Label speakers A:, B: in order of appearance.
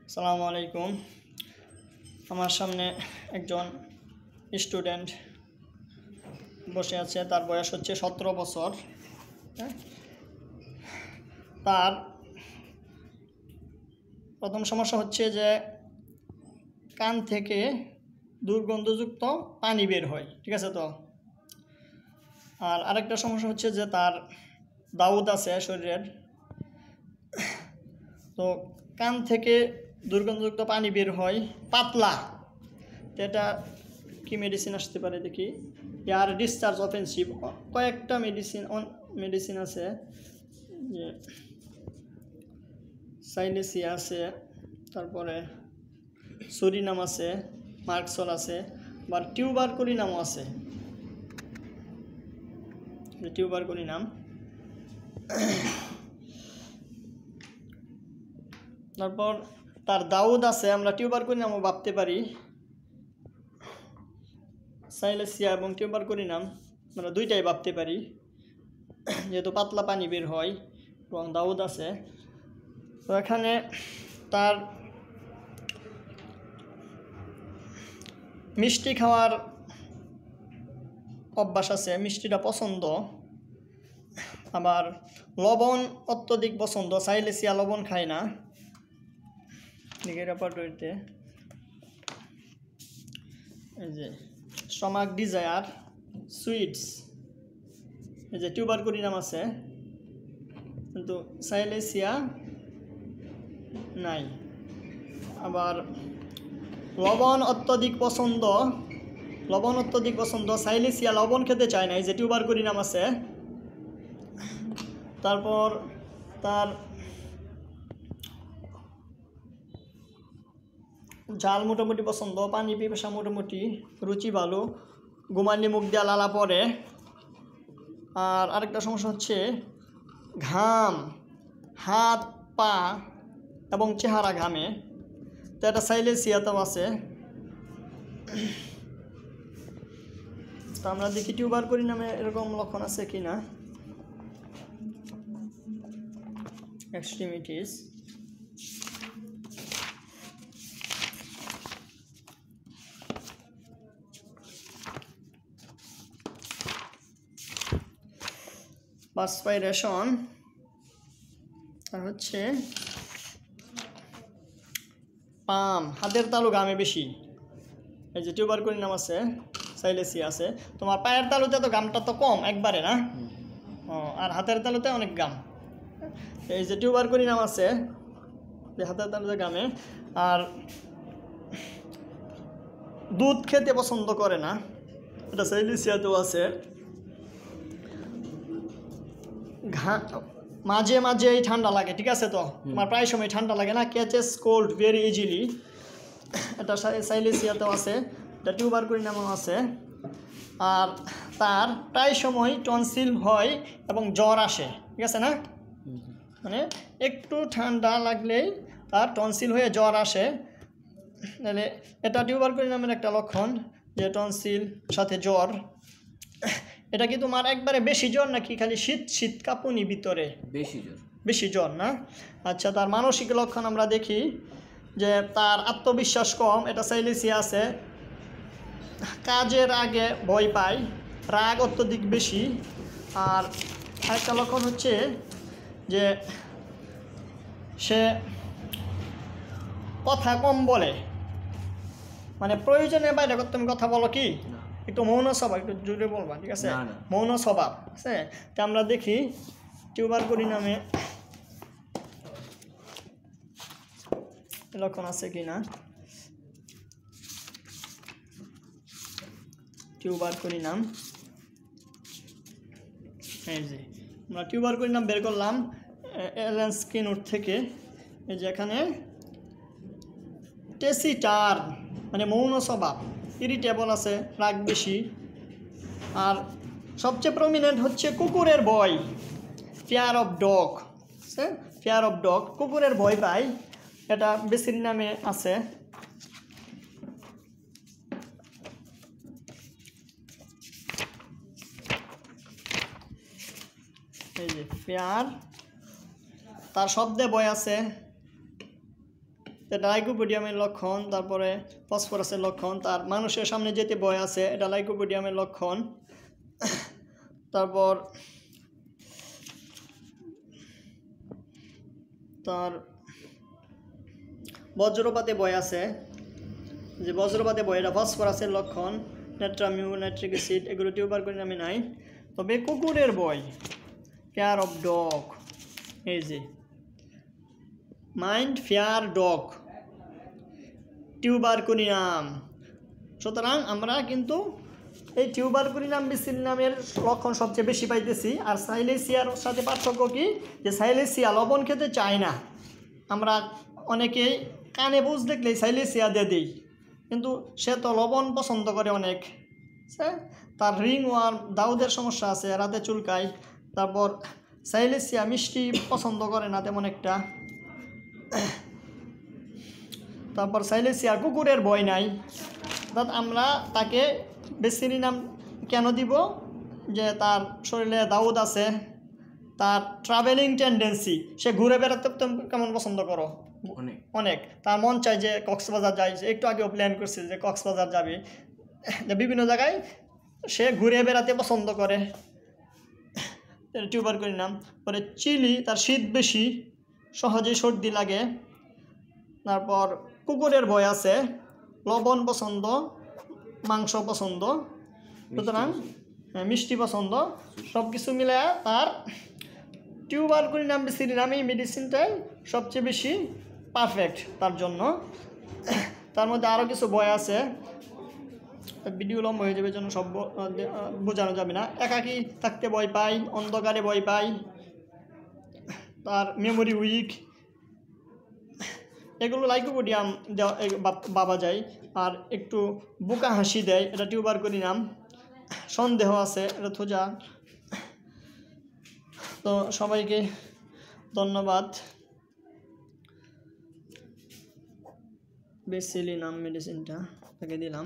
A: আসসালামু আলাইকুম। আমার সামনে একজন স্টুডেন্ট বসে আছে, তার বয়স হচ্ছে 17 বছর। তার প্রথম সমস্যা হচ্ছে যে কান থেকে দুর্গন্ধযুক্ত পানি বের হয়, ঠিক আছে তো। আর আরেকটা সমস্যা হচ্ছে যে তার দাউদ আছে শরীরের, তো কান থেকে দুর্গন্ধযুক্ত পানি বের হয় পাতলা। তো এটা কি মেডিসিন আসতে পারে দেখি। এয়ার ডিসচার্জ অফেন্সিভ, কয়েকটা মেডিসিন আছে, যে সাইলেসিয়া আছে, তারপরে সুরিনাম আছে, মার্কসল আছে, বা টিউবারকুলিনামও আছে। টিউবারকুলিনাম, তারপর তার দাউদ আছে, আমরা টিউবারকুলিনামও ভাবতে পারি। সাইলেসিয়া এবং টিউবারকুলিনাম আমরা দুইটাই ভাবতে পারি, যেহেতু পাতলা পানি বের হয় এবং দাউদ আছে। তো এখানে তার মিষ্টি খাওয়ার অভ্যাস আছে, মিষ্টিটা পছন্দ, আবার লবণ অত্যধিক পছন্দ। সাইলেসিয়া লবণ খায় না। রেপার্টরিতে এই যে স্টমাক ডিজায়ার, সুইটস, এই যে টিউবারকুলিনাম আছে, কিন্তু সাইলেসিয়া নাই। আবার লবণ অত্যধিক পছন্দ, সাইলেসিয়া লবণ খেতে চায় না, এই যে টিউবারকুলিনাম আছে। তারপর তার ঝাল মোটামুটি পছন্দ, পানি পিপাসা মোটামুটি, রুচি ভালো, ঘুমানি মুখ দিয়ে লালা পড়ে। আর আরেকটা সমস্যা হচ্ছে ঘাম, হাত পা এবং চেহারা ঘামে। তো এটা সাইলেসিয়াতেও আছে। তো আমরা দেখি টিউবারকুলিনামে এরকম লক্ষণ আছে কি না। এক্সট্রিমিটিস, পারস্পাইরেশন, আর হচ্ছে পাম, হাতের তালু ঘামে বেশি। এই যে টিউবারকুলিনাম আছে, সাইলেসিয়া আছে। তোমার পায়ের তালুতে তো ঘামটা তো কম একবারে না, আর হাতের তালুতে অনেক ঘাম। এই যে টিউবারকুলিনাম আছে, যে হাতের তালুতে ঘামে। আর দুধ খেতে পছন্দ করে না, এটা সাইলেসিয়াতেও আছে। মাঝে মাঝেই ঠান্ডা লাগে, ঠিক আছে তো, তোমার প্রায় সময় ঠান্ডা লাগে না, ক্যাচেস কোল্ড ভেরি ইজিলি, এটা সাইলেসিয়াতেও আছে, এটা টিউবারকুলিনামও আছে। আর তার প্রায় সময় টনসিল হয় এবং জ্বর আসে, ঠিক আছে না, মানে একটু ঠান্ডা লাগলেই তার টনসিল হয়ে জ্বর আসে। তাহলে এটা টিউবারকুলিনামের একটা লক্ষণ, যে টনসিল সাথে জ্বর। এটা কি তোমার একবারে বেশি জ্বর নাকি খালি শীত শীত কাঁপুনি ভিতরে? বেশি জ্বর না। আচ্ছা, তার মানসিক লক্ষণ আমরা দেখি যে তার আত্মবিশ্বাস কম, এটা সাইলেসিয়া আছে। কাজের আগে ভয় পায়, রাগ অত্যধিক বেশি। আর আরেকটা লক্ষণ হচ্ছে যে সে কথা কম বলে, মানে প্রয়োজনে বাইরে তুমি কথা বলো কি, একটু মৌন স্বভাব, একটু জোরে বলবা, ঠিক আছে, মৌন স্বভাব আছে। তো আমরা দেখি টিউবারকুলিনামে লক্ষণ আছে কি না। টিউবারকুলিনাম, এই যে আমরা টিউবারকুলিনাম বের করলাম এলেন স্কিনার থেকে। এই যে এখানে টেসিটার, মানে মৌন স্বভাব, ইরিটেবল আছে, রাগ বেশি। আর সবচেয়ে প্রমিনেন্ট হচ্ছে কুকুরের ভয়, ফিয়ার অফ ডগ, কুকুরের ভয় পায়, এটা বেসির নামে আছে। এই যে ফিয়ার, তার শব্দে ভয় আছে, এটা লাইকোপোডিয়ামের লক্ষণ। তারপরে ফসফরাসের লক্ষণ, তার মানুষের সামনে যেতে ভয় আছে, এটা লাইকোপোডিয়ামের লক্ষণ। তারপর তার বজ্রপাতে ভয় আছে, যে বজ্রপাতে ভয়, এটা ফসফরাসের লক্ষণ। নেট্রামিউ, নাইট্রিক অ্যাসিড, এগুলো টিউবারকুলিনামে নাই। তবে কুকুরের ভয়, কেয়ার অফ ডগ, এই যে মাইন্ড ফেয়ার ডগ, টিউবারকুলিনাম। সুতরাং আমরা কিন্তু এই টিউবারকুলিনাম বেসিলিনামের লক্ষণ সবচেয়ে বেশি পাইতেছি। আর সাইলেসিয়ার সাথে পার্থক্য কি, যে সাইলেসিয়া লবণ খেতে চায় না। আমরা অনেকেই কানে বুঝ দেখলেই সাইলেসিয়া দিয়ে দিই, কিন্তু সে তো লবণ পছন্দ করে অনেক। তার রিং ওয়ার্ম, দাউদের সমস্যা আছে, রাতে চুলকায়। তারপর সাইলেসিয়া মিষ্টি পছন্দ করে না তেমন একটা। তারপর সাইলেসিয়ার কুকুরের ভয় নাই। অর্থাৎ আমরা তাকে বেসিলিনাম কেন দিব, যে তার শরীরে দাউদ আছে, তার ট্রাভেলিং টেন্ডেন্সি, সে ঘুরে বেড়াতে কেমন পছন্দ করো, অনেক। তার মন চায় যে কক্সবাজার যায়, একটু আগেও প্ল্যান করছে যে কক্সবাজার যাবে, বিভিন্ন জায়গায় সে ঘুরে বেড়াতে পছন্দ করে, টিউবারকুলিনাম। পরে চিলি, তার শীত বেশি, সহজেই সর্দি লাগে। তারপর কুকুরের ভয় আছে, লবণ পছন্দ, মাংস পছন্দ, সুতরাং মিষ্টি পছন্দ, সব কিছু মিলে তার টিউবারকুলিনাম বেসিলিনাম এই মেডিসিনটাই সবচেয়ে বেশি পারফেক্ট তার জন্য। তার মধ্যে আরও কিছু ভয় আছে, ভিডিও লম্বা হয়ে যাবে, জন্য সব বোঝানো যাবে না। একাকী থাকতে ভয় পাই, অন্ধকারে ভয় পাই, তার মেমোরি উইক, এগুলো লাইকোপোডিয়াম ভাবা যায়। আর একটু বোকা হাসি দেয়, এটা টিউবারকুলিনাম। সন্দেহ আছে, এটা থুজা। তো সবাইকে ধন্যবাদ। বেসিলিনাম মেডিসিনটা তাকে দিলাম।